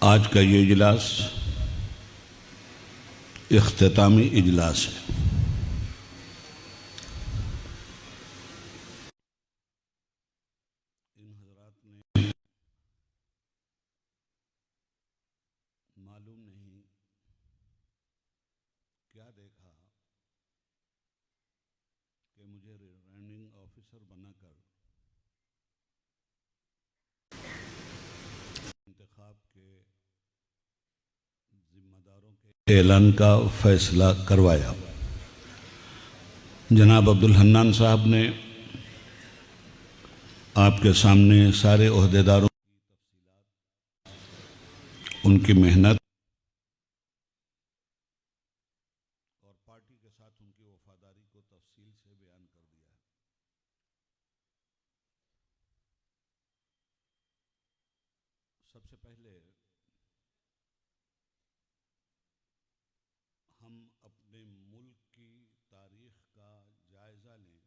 आज का ये इजलास इख्तितामी इजलास है। इन हजरात ने मालूम नहीं क्या देखा कि मुझे रिटर्निंग ऑफिसर बनाकर इंतखाब के जिम्मेदारों के ऐलान का फैसला करवाया। जनाब अब्दुल हन्नान साहब ने आपके सामने सारे ओहदेदारों की तफसीलात, उनकी मेहनत और पार्टी के साथ उनकी वफादारी को तफसील से बयान कर दिया है। सबसे पहले हम अपने मुल्क की तारीख का जायज़ा लें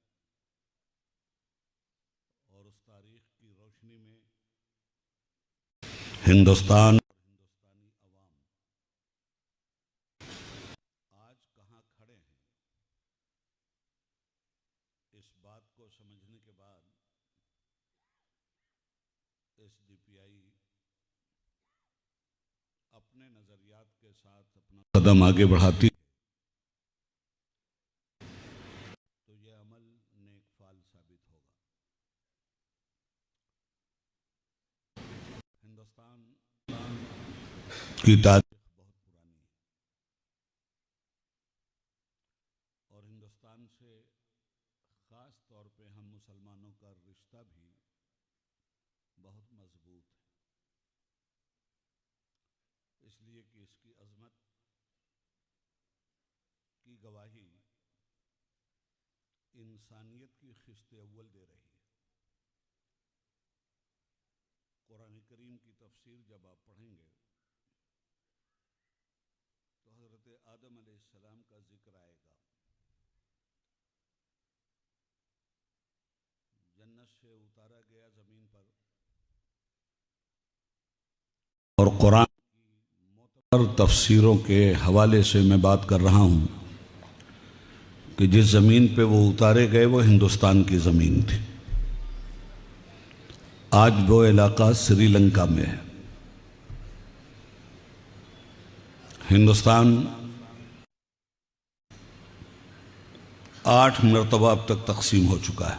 और उस तारीख की रोशनी में हिंदुस्तान और हिंदुस्तानी अवाम आज कहाँ खड़े हैं, इस बात को समझने के बाद एसडीपीआई अपने नज़रियात के साथ अपना कदम आगे बढ़ाती तो यह अमल नेक फाल साबित होगा। हिंदुस्तान की तारीख बहुत पुरानी है और हिंदुस्तान से ख़ास तौर पे हम मुसलमानों का रिश्ता भी बहुत मजबूत है, इसलिए कि इसकी अज़मत की गवाही इंसानियत की ख़िस्त अव्वल दे रही है। कुरान करीम की तफसीर जब आप पढ़ेंगे तो हज़रत आदम अलैहिस्सलाम का जिक्र आएगा। जन्नत से उतारा गया ज़मीन पर और कुरान की मोतबर तफसीरों के हवाले से मैं बात कर रहा हूँ कि जिस ज़मीन पे वो उतारे गए वो हिंदुस्तान की ज़मीन थी। आज वो इलाका श्रीलंका में है। हिंदुस्तान 8 मरतबा अब तक तकसीम हो चुका है।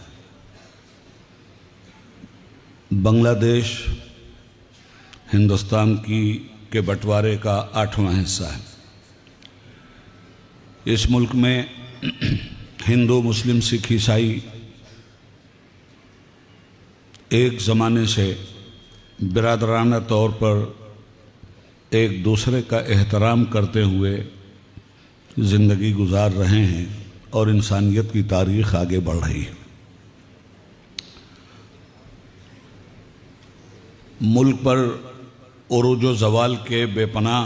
बांग्लादेश हिंदुस्तान के बंटवारे का 8वां हिस्सा है। इस मुल्क में हिंदू, मुस्लिम, सिख, ईसाई एक ज़माने से बिरादराना तौर पर एक दूसरे का एहतराम करते हुए ज़िंदगी गुजार रहे हैं और इंसानियत की तारीख़ आगे बढ़ रही है। मुल्क पर उरूज व ज़वाल के बेपनाह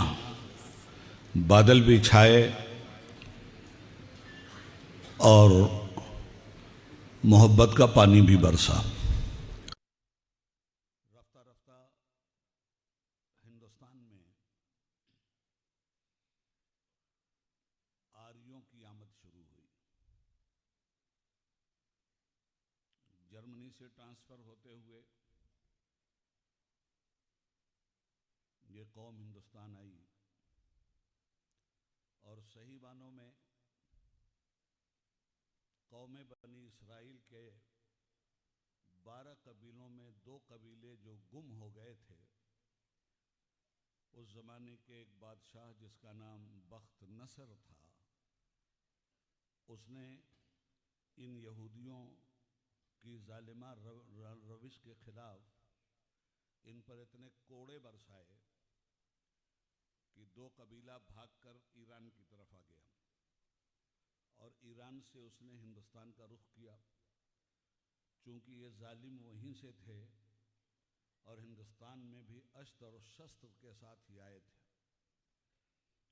बादल भी छाए और मोहब्बत का पानी भी बरसा। रफ्ता रफ्ता हिंदुस्तान में आर्यों की आमद शुरू हुई। जर्मनी से ट्रांसफ़र होते हुए ये कौम हिंदुस्तान आई और सही मानों में कौम बनी इसराइल के 12 कबीलों में 2 कबीले जो गुम हो गए थे, उस ज़माने के एक बादशाह जिसका नाम बख्त नसर था, उसने इन यहूदियों की जालिमा रविश के ख़िलाफ़ इन पर इतने कोड़े बरसाए कि 2 कबीला भागकर ईरान की तरफ आ गया और ईरान से उसने हिंदुस्तान का रुख किया। चूँकि ये जालिम वहीं से थे और हिंदुस्तान में भी अस्त्र और शस्त्र के साथ ही आए थे,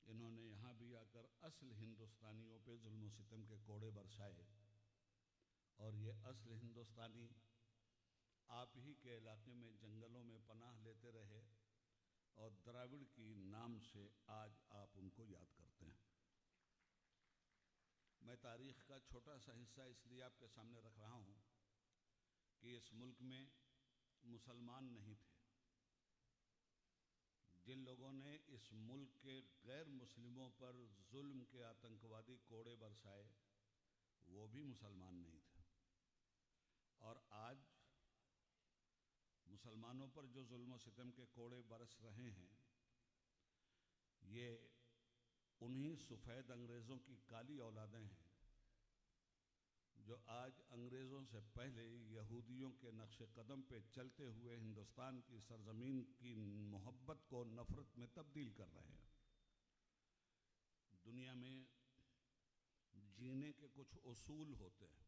इन्होंने यहाँ भी आकर असल हिंदुस्तानियों पे जुल्म सितम के कोड़े बरसाए और ये असल हिंदुस्तानी आप ही के इलाके में जंगलों में पनाह लेते रहे और द्राविड़ की नाम से आज आप उनको याद करते हैं। मैं तारीख का छोटा सा हिस्सा इसलिए आपके सामने रख रहा हूँ कि इस मुल्क में मुसलमान नहीं थे। जिन लोगों ने इस मुल्क के गैर मुस्लिमों पर जुल्म के आतंकवादी कोड़े बरसाए वो भी मुसलमान नहीं थे। और आज मुसलमानों पर जो जुल्म सितम के कोड़े बरस रहे हैं ये उन्हीं सफ़ेद अंग्रेज़ों की काली औलादें हैं जो आज अंग्रेज़ों से पहले यहूदियों के नक्शे कदम पे चलते हुए हिंदुस्तान की सरजमीन की मोहब्बत को नफ़रत में तब्दील कर रहे हैं। दुनिया में जीने के कुछ उसूल होते हैं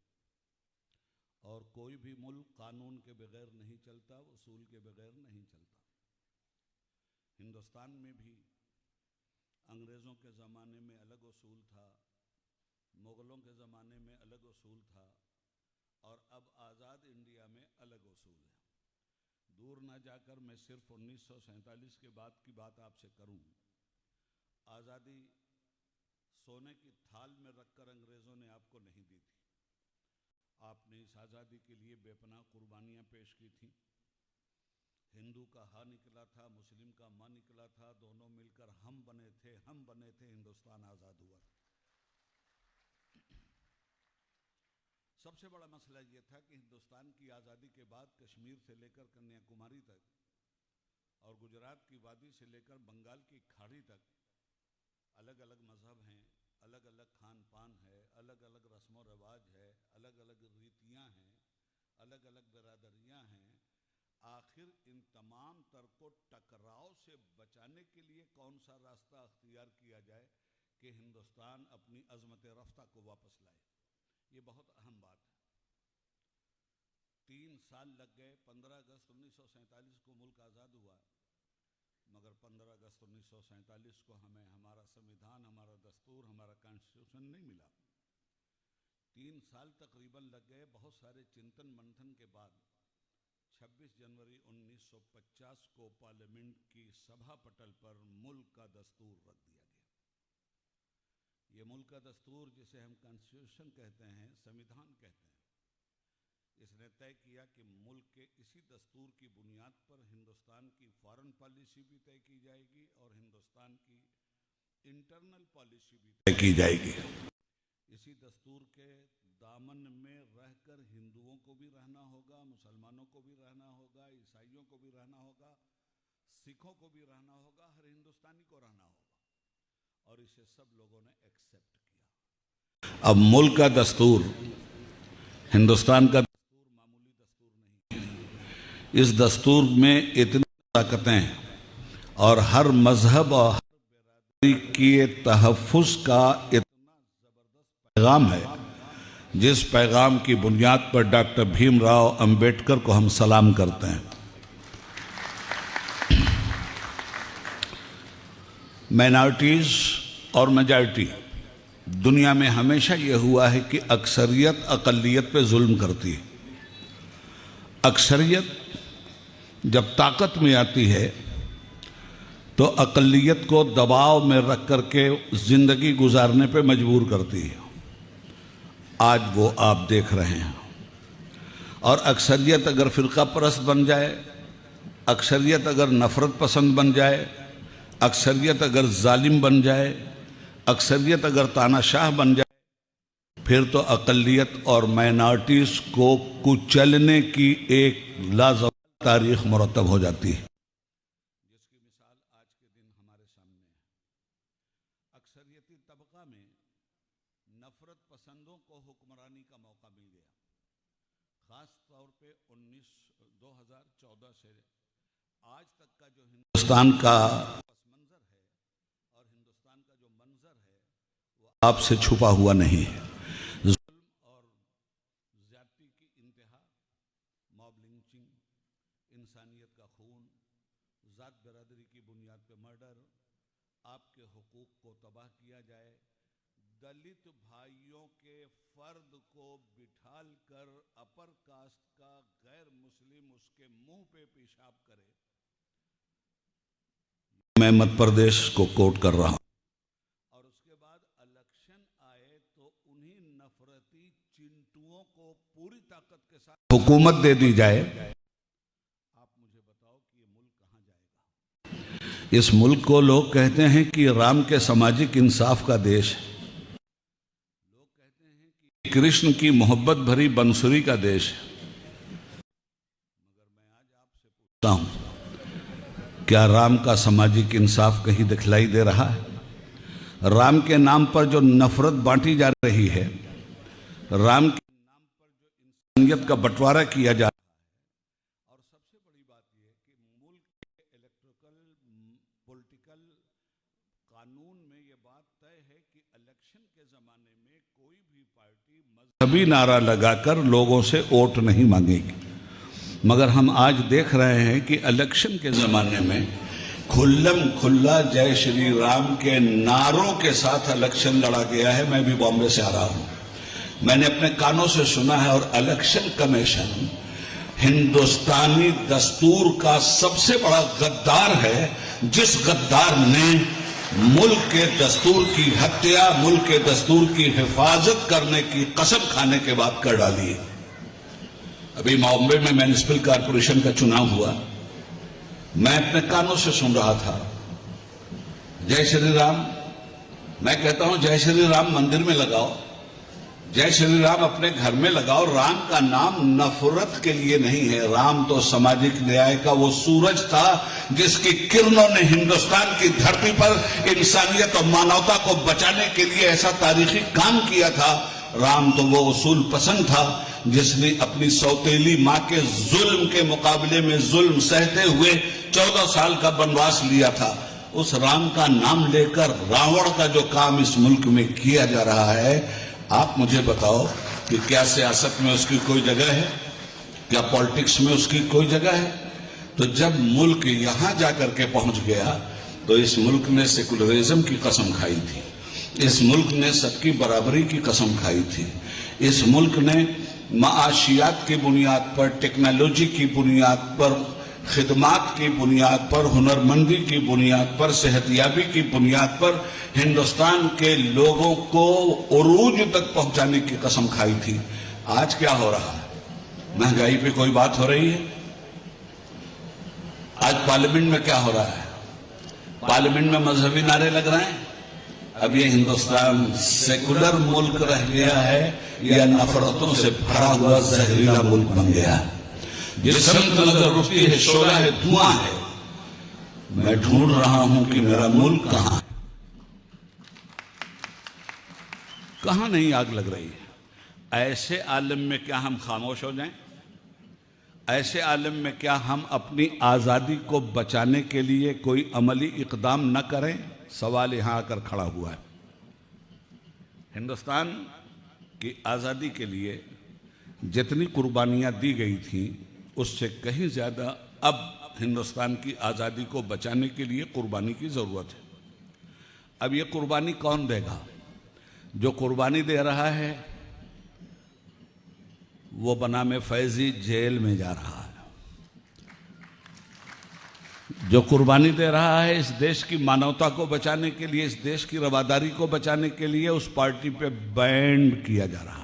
और कोई भी मुल्क कानून के बगैर नहीं चलता, उसूल के बगैर नहीं चलता। हिंदुस्तान में भी अंग्रेज़ों के ज़माने में अलग उसूल था, मुग़लों के ज़माने में अलग उसूल था और अब आज़ाद इंडिया में अलग उसूल है। दूर ना जाकर मैं सिर्फ 1947 के बाद की बात आपसे करूं। आज़ादी सोने की थाल में रखकर अंग्रेज़ों ने आपको नहीं दी थी। आपने इस आज़ादी के लिए बेपनाह कुर्बानियाँ पेश की थीं। हिंदू का हा निकला था, मुस्लिम का माँ निकला था, दोनों मिलकर हम बने थे, हिंदुस्तान आज़ाद हुआ था। सबसे बड़ा मसला ये था कि हिंदुस्तान की आज़ादी के बाद कश्मीर से लेकर कन्याकुमारी तक और गुजरात की वादी से लेकर बंगाल की खाड़ी तक अलग अलग मज़हब हैं, अलग अलग खान पान है, अलग अलग रस्म व रिवाज है, अलग अलग रीतियाँ हैं, अलग अलग बिरादरियाँ हैं। आखिर इन तमाम तर को टकराव से बचाने के लिए कौन सा रास्ता अख्तियार किया जाए कि हिंदुस्तान अपनी अज़मत रफ्ता को वापस लाए? ये बहुत अहम बात है। 3 साल लग गए। 15 अगस्त 1947 को मुल्क आज़ाद हुआ, मगर 15 अगस्त 1947 को हमें हमारा संविधान, हमारा दस्तूर, हमारा कॉन्स्टिट्यूशन नहीं मिला। 3 साल तकरीबन लग गए। बहुत सारे चिंतन मंथन के बाद 26 जनवरी 1950 को पार्लियामेंट की सभा पटल पर मुल्क का दस्तूर रख दिया गया। ये मुल्क का दस्तूर, जिसे हम कॉन्स्टिट्यूशन कहते हैं, संविधान कहते हैं, इसने तय किया कि मुल्क के इसी दस्तूर की बुनियाद पर हिंदुस्तान की फॉरेन पॉलिसी भी तय की जाएगी और हिंदुस्तान की इंटरनल पॉलिसी भी तय की जाएगी। इसी दस्तूर के दामन में रहकर हिंदुओं को भी रहना होगा, मुसलमानों को भी रहना होगा, ईसाइयों को भी रहना होगा, सिखों को भी रहना होगा, हर हिंदुस्तानी को रहना होगा। और इसे सब लोगों ने एक्सेप्ट किया। अब मुल्क का दस्तूर, हिंदुस्तान का दस्तूर मामूली दस्तूर नहीं। इस दस्तूर में इतनी ताकतें और हर मजहब और हर बिरादरी के तहफ़्फ़ुज़ का इतना ज़बरदस्त पैगाम है, जिस पैगाम की बुनियाद पर डॉक्टर भीमराव अंबेडकर को हम सलाम करते हैं। माइनॉरिटीज़ और मेजॉरिटी, दुनिया में हमेशा यह हुआ है कि अक्सरियत अक़लियत पे जुल्म करती है। अक्सरियत जब ताकत में आती है तो अक़लियत को दबाव में रख करके ज़िंदगी गुजारने पे मजबूर करती है। आज वो आप देख रहे हैं। और अक्सरियत अगर फ़िरका परस्त बन जाए, अक्सरियत अगर नफ़रत पसंद बन जाए, अक्सरियत अगर जालिम बन जाए, अक्सरियत अगर तानाशाह बन जाए, फिर तो अक़लियत और माइनॉरिटीज़ को कुचलने की एक लाज़वाब तारीख़ मुरतब हो जाती है, जिसकी मिसाल आज के दिन हमारे सामने है। अक्सरियती तबका में नफ़रत पसंदों को हुक्मरानी का मौका मिल गया। ख़ास तौर पे 2014 से आज तक का जो हिंदुस्तान का पस मंज़र है और हिंदुस्तान का जो मंज़र है वो आपसे छुपा हुआ नहीं है। जुल्म और ज़्यादती की इंतहा, मॉब लिंचिंग, इंसानियत का खून, ज़ात बिरादरी की बुनियाद पे मर्डर, आपके हुकूक को तबाह किया जाए, दलित भाइयों के फ़र्द को बिठाल कर अपर कास्ट का गैर मुस्लिम उसके मुंह पे पेशाब करे, मैं मध्य प्रदेश को कोट कर रहा हूं। और उसके बाद इलेक्शन आए तो उन्हीं नफरती चिंटुओं को पूरी ताकत के साथ हुकूमत दे दी जाए। आप मुझे बताओ कि ये मुल्क कहां जाएगा? इस मुल्क को लोग कहते हैं कि राम के सामाजिक इंसाफ का देश है, लोग कहते हैं कि कृष्ण की मोहब्बत भरी बंसुरी का देश है। मगर मैं आज आपसे पूछता हूं, क्या राम का सामाजिक इंसाफ कहीं दिखलाई दे रहा है? राम के नाम पर जो नफरत बांटी जा रही है, राम के नाम पर जो इंसानियत का बंटवारा किया जा रहा है, और सबसे बड़ी बात यह कि मुल्क के इलेक्ट्रिकल पॉलिटिकल कानून में यह बात तय है कि इलेक्शन के जमाने में कोई भी पार्टी मजहबी नारा लगाकर लोगों से वोट नहीं मांगेगी। मगर हम आज देख रहे हैं कि इलेक्शन के जमाने में खुल्लम खुल्ला जय श्री राम के नारों के साथ इलेक्शन लड़ा गया है। मैं भी बॉम्बे से आ रहा हूं, मैंने अपने कानों से सुना है। और इलेक्शन कमीशन हिंदुस्तानी दस्तूर का सबसे बड़ा गद्दार है, जिस गद्दार ने मुल्क के दस्तूर की हत्या, मुल्क के दस्तूर की हिफाजत करने की कसम खाने के बाद कर डाली है। अभी बॉम्बे में म्युनिसिपल कॉर्पोरेशन का चुनाव हुआ, मैं अपने कानों से सुन रहा था जय श्री राम। मैं कहता हूं जय श्री राम मंदिर में लगाओ, जय श्री राम अपने घर में लगाओ। राम का नाम नफरत के लिए नहीं है। राम तो सामाजिक न्याय का वो सूरज था जिसकी किरणों ने हिंदुस्तान की धरती पर इंसानियत और मानवता को बचाने के लिए ऐसा तारीखी काम किया था। राम तो वो उसूल पसंद था जिसने अपनी सौतेली मां के जुल्म के मुकाबले में जुल्म सहते हुए 14 साल का वनवास लिया था। उस राम का नाम लेकर रावण का जो काम इस मुल्क में किया जा रहा है, आप मुझे बताओ कि क्या सियासत में उसकी कोई जगह है? क्या पॉलिटिक्स में उसकी कोई जगह है? तो जब मुल्क यहां जाकर के पहुंच गया तो इस मुल्क ने सेकुलरिज्म की कसम खाई थी, इस मुल्क ने सबकी बराबरी की कसम खाई थी, इस मुल्क ने माशियात की बुनियाद पर, टेक्नोलॉजी की बुनियाद पर, खिदमात की बुनियाद पर, हुनरमंदी की बुनियाद पर, सेहतियाबी की बुनियाद पर हिंदुस्तान के लोगों को उरूज तक पहुंचाने की कसम खाई थी। आज क्या हो रहा है? महंगाई पे कोई बात हो रही है? आज पार्लियामेंट में क्या हो रहा है? पार्लियामेंट में मजहबी नारे लग रहे हैं। अब ये हिंदुस्तान सेकुलर मुल्क रह गया है या नफरतों से भरा हुआ जहरीला मुल्क बन गया है? जिसम नजर रुकती है, शोला है, धुआं है। मैं ढूंढ रहा हूं कि मेरा मुल्क कहां है, कहां नहीं आग लग रही है। ऐसे आलम में क्या हम खामोश हो जाएं? ऐसे आलम में क्या हम अपनी आजादी को बचाने के लिए कोई अमली इकदाम न करें? सवाल यहां आकर खड़ा हुआ है। हिंदुस्तान की आज़ादी के लिए जितनी कुर्बानियां दी गई थी उससे कहीं ज़्यादा अब हिंदुस्तान की आज़ादी को बचाने के लिए कुर्बानी की ज़रूरत है। अब ये कुर्बानी कौन देगा? जो कुर्बानी दे रहा है वो बनामे फैजी जेल में जा रहा है। जो कुर्बानी दे रहा है इस देश की मानवता को बचाने के लिए, इस देश की रवादारी को बचाने के लिए, उस पार्टी पे बैंड किया जा रहा है।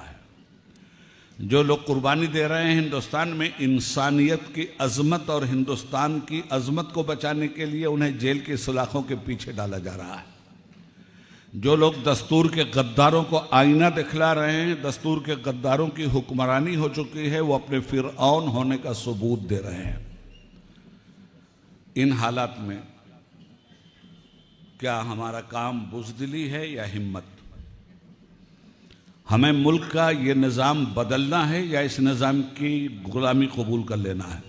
जो लोग कुर्बानी दे रहे हैं हिंदुस्तान में इंसानियत की अजमत और हिंदुस्तान की अजमत को बचाने के लिए, उन्हें जेल की सलाखों के पीछे डाला जा रहा है। जो लोग दस्तूर के गद्दारों को आईना दिखला रहे हैं, दस्तूर के गद्दारों की हुक्मरानी हो चुकी है, वो अपने फिरऔन होने का सबूत दे रहे हैं। इन हालात में क्या हमारा काम बुज़दिली है या हिम्मत? हमें मुल्क का ये निज़ाम बदलना है या इस निज़ाम की गुलामी कबूल कर लेना है?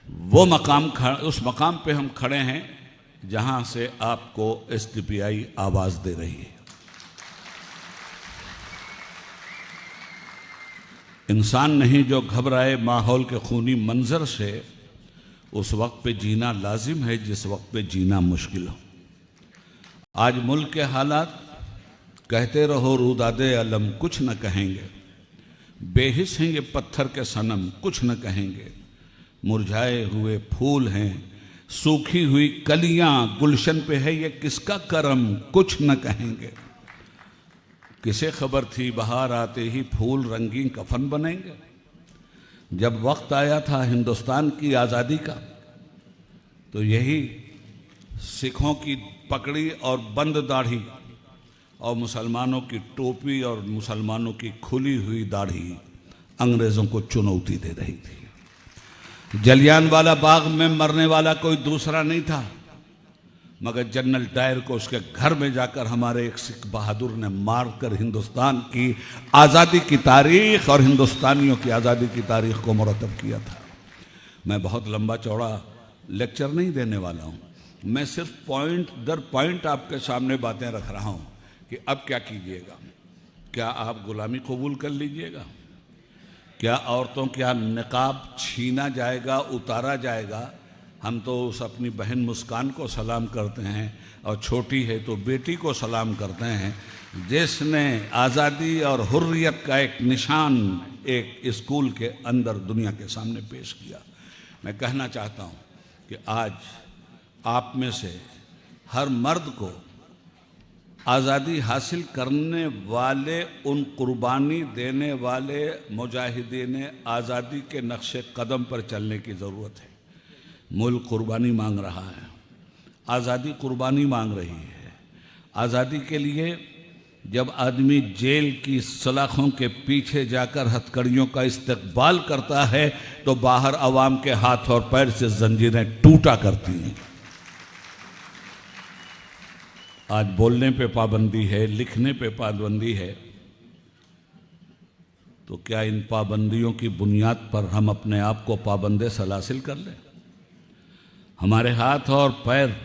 वो उस मकाम पे हम खड़े हैं जहां से आपको एसडीपीआई आवाज़ दे रही है। इंसान नहीं जो घबराए माहौल के खूनी मंजर से, उस वक्त पे जीना लाजिम है जिस वक्त पे जीना मुश्किल हो। आज मुल्क के हालात, कहते रहो रूदादे अलम कुछ न कहेंगे, बेहिस हैं ये पत्थर के सनम कुछ न कहेंगे, मुरझाए हुए फूल हैं सूखी हुई कलियां गुलशन पे है ये किसका करम, कुछ न कहेंगे। किसे खबर थी बहार आते ही फूल रंगीन कफन बनेंगे। जब वक्त आया था हिंदुस्तान की आज़ादी का, तो यही सिखों की पकड़ी और बंद दाढ़ी और मुसलमानों की टोपी और मुसलमानों की खुली हुई दाढ़ी अंग्रेज़ों को चुनौती दे रही थी। जलियांवाला बाग में मरने वाला कोई दूसरा नहीं था मगर जनरल डायर को उसके घर में जाकर हमारे एक सिख बहादुर ने मारकर हिंदुस्तान की आज़ादी की तारीख और हिंदुस्तानियों की आज़ादी की तारीख को मुरतब किया था। मैं बहुत लंबा चौड़ा लेक्चर नहीं देने वाला हूँ, मैं सिर्फ पॉइंट दर पॉइंट आपके सामने बातें रख रहा हूँ कि अब क्या कीजिएगा। क्या आप गुलामी कबूल कर लीजिएगा? क्या औरतों का निकाब छीना जाएगा, उतारा जाएगा? हम तो उस अपनी बहन मुस्कान को सलाम करते हैं और छोटी है तो बेटी को सलाम करते हैं जिसने आज़ादी और हुर्रियत का एक निशान एक स्कूल के अंदर दुनिया के सामने पेश किया। मैं कहना चाहता हूँ कि आज आप में से हर मर्द को आज़ादी हासिल करने वाले, उन कुर्बानी देने वाले मुजाहिदीन आज़ादी के नक्शे कदम पर चलने की ज़रूरत है। मुल्क कुर्बानी मांग रहा है, आज़ादी कुर्बानी मांग रही है। आज़ादी के लिए जब आदमी जेल की सलाखों के पीछे जाकर हथकड़ियों का इस्तकबाल करता है तो बाहर अवाम के हाथ और पैर से जंजीरें टूटा करती हैं। आज बोलने पे पाबंदी है, लिखने पे पाबंदी है, तो क्या इन पाबंदियों की बुनियाद पर हम अपने आप को पाबंदे सलासिल कर लें? हमारे हाथ और पैर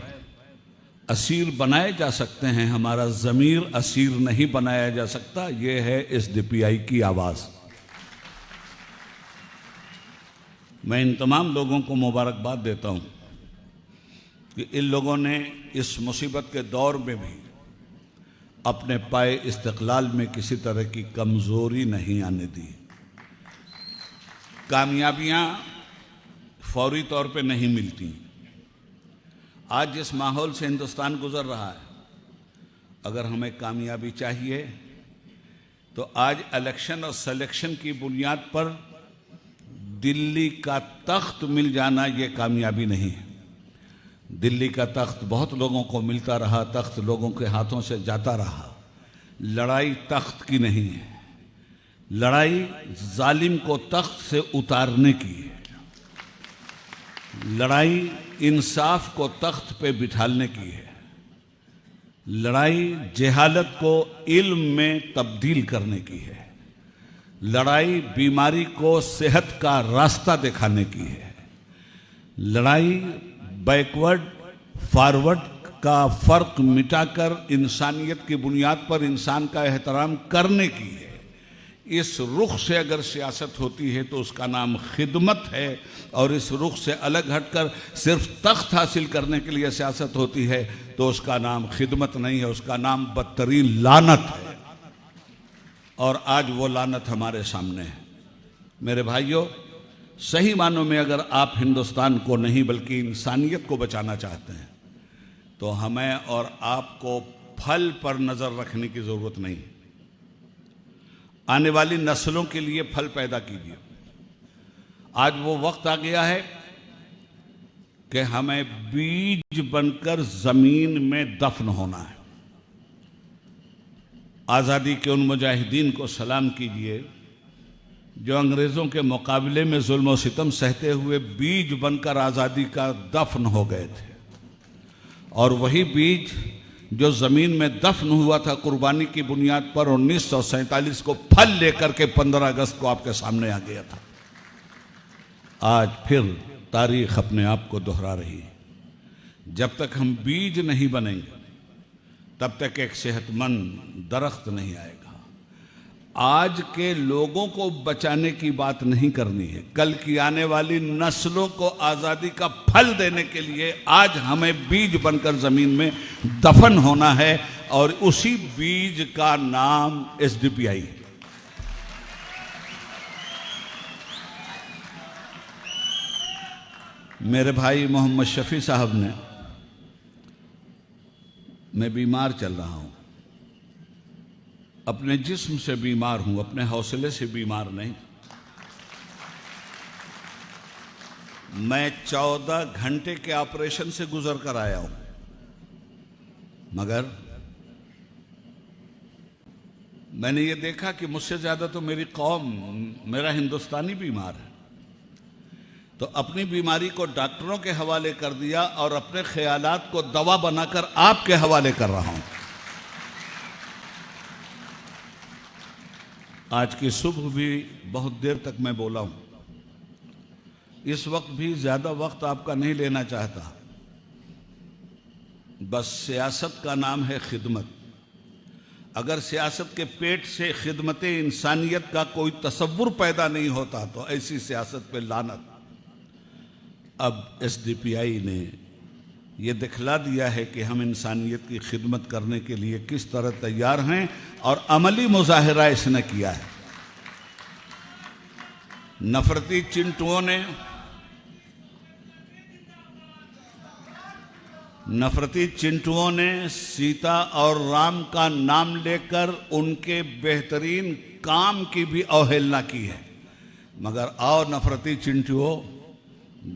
असीर बनाए जा सकते हैं, हमारा ज़मीर असीर नहीं बनाया जा सकता। ये है एसडीपीआई की आवाज़। मैं इन तमाम लोगों को मुबारकबाद देता हूँ कि इन लोगों ने इस मुसीबत के दौर में भी अपने पाए इस्तिक़लाल में किसी तरह की कमज़ोरी नहीं आने दी। कामयाबियाँ फौरी तौर पे नहीं मिलती। आज जिस माहौल से हिंदुस्तान गुज़र रहा है, अगर हमें कामयाबी चाहिए तो आज इलेक्शन और सिलेक्शन की बुनियाद पर दिल्ली का तख्त मिल जाना ये कामयाबी नहीं है। दिल्ली का तख्त बहुत लोगों को मिलता रहा, तख्त लोगों के हाथों से जाता रहा। लड़ाई तख्त की नहीं है, लड़ाई जालिम को तख्त से उतारने की है। लड़ाई इंसाफ को तख्त पे बिठालने की है। लड़ाई जहालत को इल्म में तब्दील करने की है। लड़ाई बीमारी को सेहत का रास्ता दिखाने की है। लड़ाई बैकवर्ड फॉरवर्ड का फ़र्क मिटाकर इंसानियत की बुनियाद पर इंसान का एहतराम करने की है। इस रुख से अगर सियासत होती है तो उसका नाम खिदमत है, और इस रुख से अलग हटकर सिर्फ तख्त हासिल करने के लिए सियासत होती है तो उसका नाम खिदमत नहीं है, उसका नाम बदतरीन लानत है। और आज वो लानत हमारे सामने है। मेरे भाइयों, सही मानों में अगर आप हिंदुस्तान को नहीं बल्कि इंसानियत को बचाना चाहते हैं तो हमें और आपको फल पर नज़र रखने की ज़रूरत नहीं। आने वाली नस्लों के लिए फल पैदा कीजिए। आज वो वक्त आ गया है कि हमें बीज बनकर ज़मीन में दफन होना है। आज़ादी के उन मुजाहिदीन को सलाम कीजिए जो अंग्रेज़ों के मुकाबले में जुल्म और सितम सहते हुए बीज बनकर आज़ादी का दफन हो गए थे, और वही बीज जो ज़मीन में दफन हुआ था कुर्बानी की बुनियाद पर 1947 को फल लेकर के 15 अगस्त को आपके सामने आ गया था। आज फिर तारीख अपने आप को दोहरा रही है। जब तक हम बीज नहीं बनेंगे तब तक एक सेहतमंद दरख्त नहीं आएगा। आज के लोगों को बचाने की बात नहीं करनी है, कल की आने वाली नस्लों को आज़ादी का फल देने के लिए आज हमें बीज बनकर ज़मीन में दफन होना है, और उसी बीज का नाम एसडीपीआई है। मेरे भाई मोहम्मद शफी साहब ने, मैं बीमार चल रहा हूँ, अपने जिस्म से बीमार हूँ, अपने हौसले से बीमार नहीं। मैं 14 घंटे के ऑपरेशन से गुजर कर आया हूँ, मगर मैंने ये देखा कि मुझसे ज़्यादा तो मेरी कौम, मेरा हिंदुस्तानी बीमार है। तो अपनी बीमारी को डॉक्टरों के हवाले कर दिया और अपने ख्यालात को दवा बनाकर आपके हवाले कर रहा हूँ। आज की सुबह भी बहुत देर तक मैं बोला हूँ, इस वक्त भी ज़्यादा वक्त आपका नहीं लेना चाहता। बस सियासत का नाम है खिदमत। अगर सियासत के पेट से खिदमत इंसानियत का कोई तसव्वुर पैदा नहीं होता तो ऐसी सियासत पे लानत। अब एसडीपीआई ने ये दिखला दिया है कि हम इंसानियत की खिदमत करने के लिए किस तरह तैयार हैं, और अमली मुजाहिरा इसने किया है। नफरती चिंटुओं ने सीता और राम का नाम लेकर उनके बेहतरीन काम की भी अवहेलना की है। मगर आओ नफरती चिंटुओं,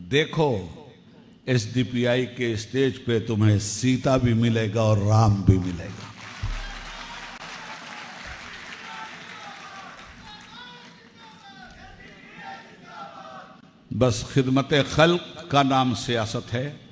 देखो एसडीपीआई के स्टेज पे तुम्हें सीता भी मिलेगा और राम भी मिलेगा। बस खिदमत खल्क का नाम सियासत है।